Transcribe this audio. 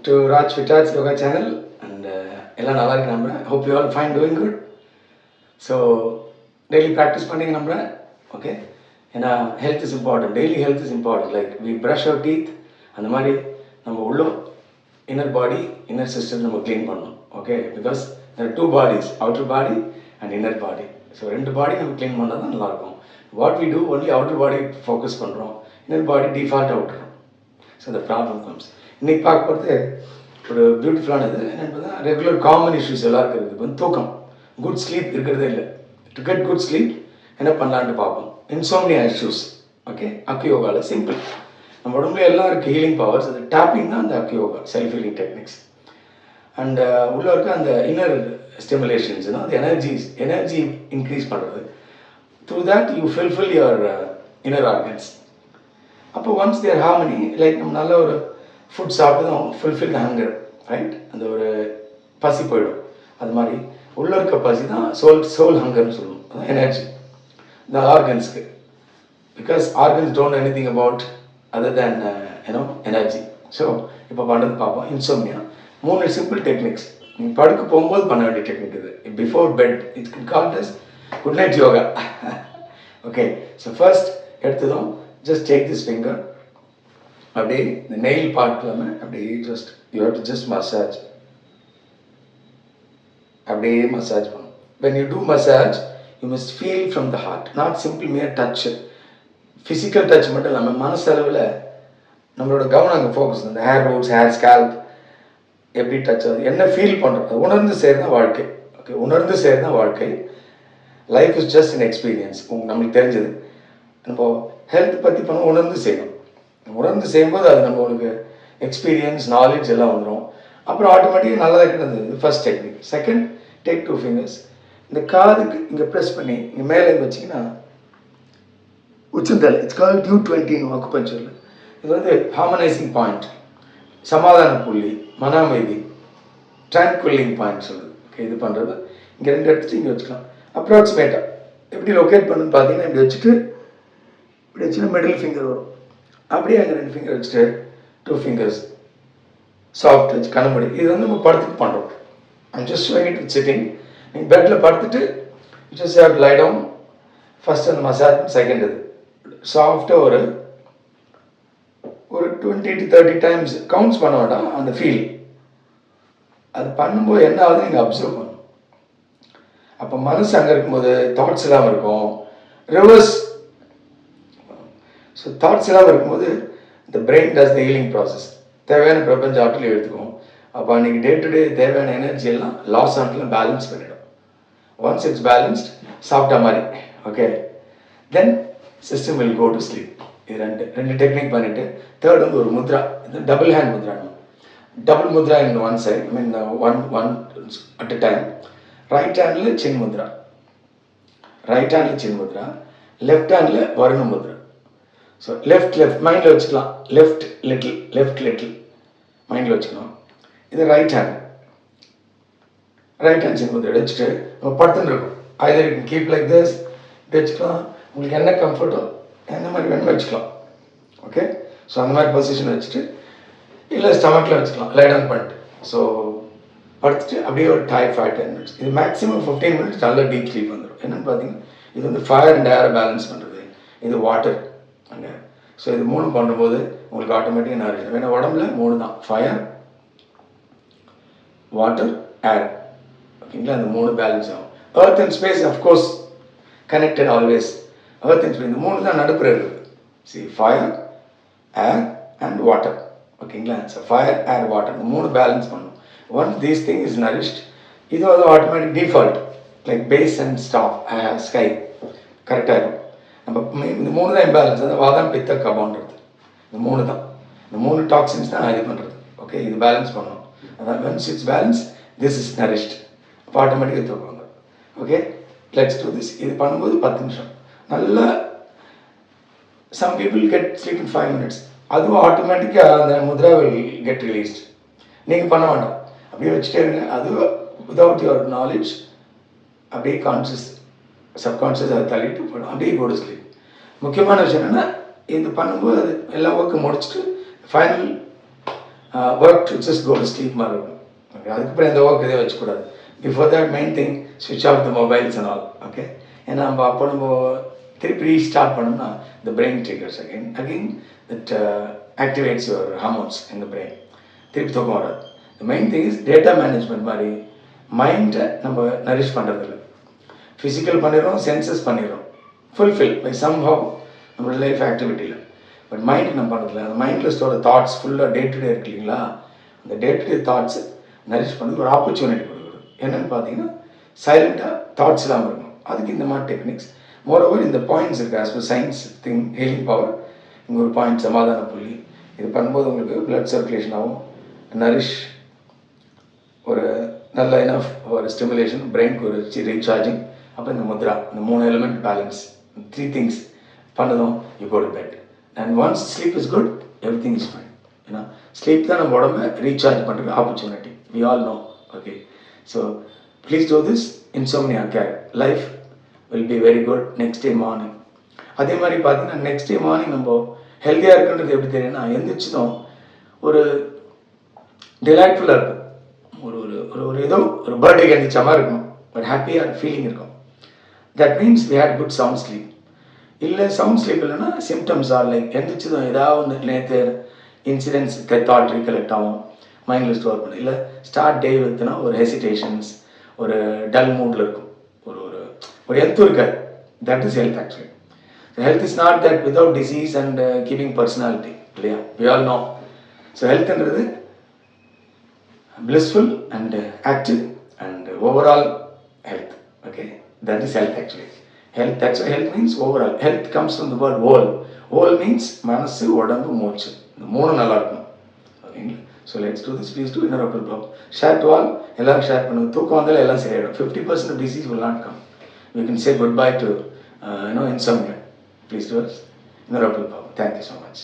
to Raj Fitar's yoga channel and எல்லாம் நல்லா இருக்கு நம்புறேன். Hope you all fine doing good. So daily practice பண்ணீங்க நம்புறேன். Okay. ஏன்னா health is important. Daily health is important. Like we brush our teeth. அந்த மாதிரி நம்ம உள்ள inner body, inner system நம்ம clean பண்ணணும். Okay. Because there are two bodies, outer body and inner body. So ரெண்டு body நம்ம clean பண்ணா தான் நல்லா இருக்கும். What we do only outer body focus பண்றோம். Inner body default outer. So the problem comes. இன்னைக்கு பார்க்க போகிறது ஒரு பியூட்டிஃபுல்லானது என்னென்னு பார்த்தா ரெகுலர் காமன் இஷ்யூஸ் எல்லாருக்கும் இருக்குது. இப்போ தூக்கம், குட் ஸ்லீப் இருக்கிறதே இல்லை. டு கெட் குட் ஸ்லீப் என்ன பண்ணலான்ட்டு பார்ப்போம். Insomnia issues. ஓகே, அக்கு யோகாவில் சிம்பிள். நம்ம உடம்புல எல்லாம் இருக்குது ஹீலிங் பவர்ஸ். அது டேப்பிங் தான் அந்த acu yoga, self healing techniques. And உள்ள இருக்க அந்த இன்னர் ஸ்டிமுலேஷன்ஸ், அது எனர்ஜி இன்க்ரீஸ் பண்ணுறது. Through that you fulfil your inner organs. அப்போ ஒன்ஸ் தேர் ஹார்மனி, லைக் நம்ம நல்ல ஒரு ஃபுட் சாப்பிட்டதும் ஃபுல்ஃபில் த ஹங்கர், ரைட்? அந்த ஒரு பசி போயிடும். அது மாதிரி உள்ள இருக்க பசி தான் சோல் ஹங்கர்னு சொல்லுவோம். அதான் எனர்ஜி இந்த ஆர்கன்ஸ்க்கு. Because organs don't anything about other than energy. So இப்போ பண்ணுறது பார்ப்போம். Insomnia 3 simple techniques. நீங்கள் படுக்க போகும்போது பண்ண வேண்டிய டெக்னிக் இது. Before bed it's called as good night yoga. Okay, so first எடுத்ததும் just take this finger, அப்படியே இந்த நெயில் பார்ட் இல்லாமல் அப்படியே just you have to just massage. அப்படியே மசாஜ் பண்ணும். when you do massage you must feel from the heart, not simply mere touch. physical touch மட்டும் இல்லாமல் மனசளவில் நம்மளோட கவனம் அங்கே ஃபோக்கஸ். இந்த ஹேர் ரூட்ஸ், ஹேர் ஸ்கேல்ப் எப்படி டச் ஆகுது, என்ன ஃபீல் பண்ணுறோம், உணர்ந்து சேர்தான் வாழ்க்கை. ஓகே, உணர்ந்து சேர்தான் வாழ்க்கை. Life is just an experience. நம்மளுக்கு தெரிஞ்சது நம்ம ஹெல்த் பற்றி பண்ண உணர்ந்து செய்யணும். உணர்ந்து செய்யும்போது அது நம்மளுக்கு எக்ஸ்பீரியன்ஸ், நாலேஜ் எல்லாம் வந்துடும். அப்புறம் ஆட்டோமேட்டிக்காக நல்லதாக கிடந்தது. First technique. Second, take 2 fingers. இந்த காதுக்கு இங்கே ப்ரெஸ் பண்ணி இங்கே மேலே வச்சிங்கன்னா உச்சந்தலை. இட்ஸ் கால் டியூ 20 அக்குபஞ்சரில். இது வந்து ஹார்மனைசிங் பாயிண்ட், சமாதான புள்ளி, மன அமைதி, ட்ரான்குவலிங் பாயிண்ட் சொல்லுது. ஓகே, இது பண்ணுறது இங்கே 2 எடுத்துட்டு இங்கே வச்சுக்கலாம். அப்ராக்சிமேட்டாக எப்படி லொக்கேட் பண்ணுன்னு பார்த்தீங்கன்னா இப்படி வச்சுட்டு இப்படி வச்சுன்னா மிடில் ஃபிங்கர் வரும். அப்படியே அங்கே 2 ஃபிங்கர் வச்சுட்டு 2 fingers சாஃப்ட் வச்சு கண்ணமுடி. இது வந்து நம்ம படுத்துட்டு பண்ணுறோம். I'm just showing it with sitting. நீங்கள் பெட்டில் படுத்துட்டு just have to lie down. First அந்த மசாஜ், செகண்ட் இது சாஃப்டாக ஒரு 20 to 30 டைம்ஸ் கவுண்ட்ஸ் பண்ண வேண்டாம். அந்த ஃபீல் அது பண்ணும்போது என்ன ஆகுது நீங்கள் அப்சர்வ் பண்ணணும். அப்போ மனசு அங்கே இருக்கும்போது தாட்ஸ் இல்லாமல் இருக்கும். ரிவர்ஸ். ஸோ தாட்ஸ் இல்லாமல் இருக்கும்போது இந்த பிரெயின் டஸ் த ஹீலிங் ப்ராசஸ். தேவையான பிரபஞ்ச ஆற்றல் எடுத்துக்கும். அப்போ அன்றைக்கி டே டு டே தேவையான எனர்ஜி எல்லாம் லாஸ் ஆனத்தில் பேலன்ஸ் பண்ணிடும். ஒன்ஸ் இட்ஸ் பேலன்ஸ்ட் சாப்பிட்டா மாதிரி. Okay, then system will go to sleep. இது ரெண்டு டெக்னிக் பண்ணிவிட்டு தேர்ட் வந்து ஒரு முத்ரா. இது double hand mudra. Double mudra in one side, I mean one at a time. Right ஹேண்டில் சின் முத்ரா, ரைட் ஹேண்டில் சின் முத்ரா, லெஃப்ட் ஹேண்டில் வருண முத்ரா. ஸோ லெஃப்ட் மைண்டில் வச்சுக்கலாம். லெஃப்ட் லிட்டில் மைண்டில் வச்சுக்கணும். இது ரைட் ஹேண்ட் சின் முத்ரா வச்சுட்டு நம்ம படுத்துன்னு இருக்கும். Hyder you can keep like this, இப்படி வச்சுக்கலாம். உங்களுக்கு என்ன கம்ஃபர்ட்டோ எந்த மாதிரி வேணுமோ வச்சுக்கலாம். ஓகே, ஸோ அந்த மாதிரி பொசிஷன் வச்சுட்டு இல்லை ஸ்டமக்கில் வச்சுக்கலாம், லை டவுன் பண்ணிட்டு. ஸோ படுத்துட்டு அப்படியே ஒரு 5-10 minutes. இது மேக்ஸிமம் 15 minutes நல்ல டீப் ஸ்லீப் வந்துடும். என்னென்னு பார்த்தீங்கன்னா இது வந்து ஃபயர் அண்ட் ஏரை பேலன்ஸ் பண்ணுறது, இது வாட்டர் அங்கே. ஸோ இது 3 பண்ணும்போது உங்களுக்கு ஆட்டோமேட்டிக்காக நிறைய, ஏன்னா உடம்புல 3 தான், ஃபயர், வாட்டர், ஏர். ஓகேங்களா, அந்த 3 பேலன்ஸ் ஆகும். Earth and space of course connected always. Earth and space இந்த 3 தான் நடுப்புற இருக்குது. See fire, air and water. ஓகேங்களா, ஸோ ஃபயர், ஏர், வாட்டர் இந்த 3 பேலன்ஸ் பண்ணணும். Once these thing is nourished, இது வந்து automatic default like base and stop sky கரெக்டாக இருக்கும். நம்ம இந்த 3 தான் இம்பேலன்ஸ். அந்த வாதம், பித்த, கபான்றது இந்த 3 தான். இந்த 3 டாக்ஸின்ஸ் தான் இது பண்ணுறது. ஓகே, இது பேலன்ஸ் பண்ணணும். அதான் once it's balance, this is nourished. அப்போ ஆட்டோமேட்டிக்காக தூக்குவாங்க. Okay, let's do this. இது பண்ணும்போது 10 நிமிஷம் நல்லா. Some people get sleep in 5 minutes. அதுவும் ஆட்டோமேட்டிக்காக அந்த முத்ரா வில் கெட் ரிலீஸ்ட். நீங்கள் பண்ண வேண்டாம், அப்படியே வச்சுட்டே இருங்க. அதுவும் விதவுட் யுவர் நாலேஜ் அப்படியே கான்ஷியஸ் சப்கான்ஷியஸ் அதை தள்ளிட்டு போடும், அப்படியே போடு ஸ்லீப். முக்கியமான விஷயம் என்னென்னா இது பண்ணும்போது அது எல்லா ஒர்க்கும் முடிச்சுட்டு final work to just go to sleep மாதிரி இருக்கும். ஓகே, அதுக்கப்புறம் எந்த ஒர்க் இதே வச்சுக்கூடாது. பிஃபோர் தட் மெயின் திங் ஸ்விட்ச் off the mobiles and all. Okay, ஏன்னா நம்ம திருப்பி ரீஸ்டார்ட் பண்ணோம்னா the brain triggers again that activates your hormones in the brain. திருப்பி தூக்கம் வராது. the main thing is data management மாதிரி மைண்டை நம்ம நரிஷ் பண்ணுறதில்ல. ஃபிசிக்கல் பண்ணிடுறோம், சென்சஸ் பண்ணிடுறோம், ஃபுல்ஃபில் பை சம்ஹவ் நம்மளோட லைஃப் ஆக்டிவிட்டியில். பட் மைண்டுக்கு நம்ம பண்ணுறதில்ல. அந்த மைண்டில் ஸ்டோர் தாட்ஸ் ஃபுல்லாக டே டு டே இருக்கு இல்லைங்களா, அந்த டே டு டே தாட்ஸை நரிஷ் பண்ணுறது ஒரு ஆப்பர்ச்சுனிட்டி கொடுக்குறது. என்னென்னு பார்த்தீங்கன்னா சைலண்ட்டாக தாட்ஸ் இல்லாமல் இருக்கும். அதுக்கு இந்த மாதிரி டெக்னிக்ஸ் மோரோவர் இந்த பாயிண்ட்ஸ் இருக்குது. As per science thing healing power இங்கே ஒரு பாயிண்ட் சமாதான புள்ளி. இது பண்ணும்போது உங்களுக்கு பிளட் சர்க்குலேஷன் ஆகும், நரிஷ் ஒரு நல்ல இனஃப் ஒரு ஸ்டிமுலேஷன், பிரெயினுக்கு ஒரு ரீசார்ஜிங். அப்போ இந்த முத்ரா, இந்த 3 எலிமெண்ட் பேலன்ஸ், 3 திங்ஸ் பண்ணதும் you go to bed. And once sleep is good, everything is fine. ஏன்னா ஸ்லீப் தான் நம்ம உடம்பை ரீசார்ஜ் பண்ணுறதுக்கு opportunity. We all know. Okay, so please do this. Insomnia care life will be very good next day morning. அதே மாதிரி பார்த்தீங்கன்னா next day morning நம்ம ஹெல்த்தியாக இருக்குன்றது எப்படி தெரியும்னா, எந்திரிச்சதும் ஒரு டிலைட்ஃபுல்லாக இருக்கும். ஒரு ஒரு ஒரு ஏதோ ஒரு பர்த்டேக்கு எந்திரிச்ச மாதிரி இருக்கும், பட் ஹாப்பியாக ஃபீலிங் இருக்கும். That means we had good sound sleep. இல்லை சவுண்ட் ஸ்லீப் இல்லைன்னா சிம்டம்ஸ் ஆர் லைக் எந்திரிச்சதும் ஏதாவது ஒன்று நேற்று இன்சிடென்ட்ஸ் தாட் ரீகலெக்ட் ஆகும், மைண்டில் ஸ்டோர் பண்ண. இல்லை ஸ்டார்ட் டே வித்னா ஒரு ஹெசிடேஷன்ஸ், ஒரு டல் மூடில் இருக்கும், ஒரு ஒரு ஒரு ஹெல்த் இருக்காது. That is health actually. Health is not that without disease and keeping personality இல்லையா, வி ஆல் நோ. ஸோ ஹெல்த்ன்றது blissful and active and overall health. Okay, that is health actually. Health, that's why health means overall. Health comes from the word whole. Whole means manasu odambu moochu, இந்த மூணு நல்லா இருக்கணும். ஓகேங்களா? So let's do this. Please do inner apple block. Share to all. எல்லாரும் share பண்ணுங்க. தூக்கம் வந்தாலும் எல்லாம் சரியாயிடும். 50% of disease will not come. We can say goodbye to insomnia. Please do us. Inner Apple Pop. Thank you so much.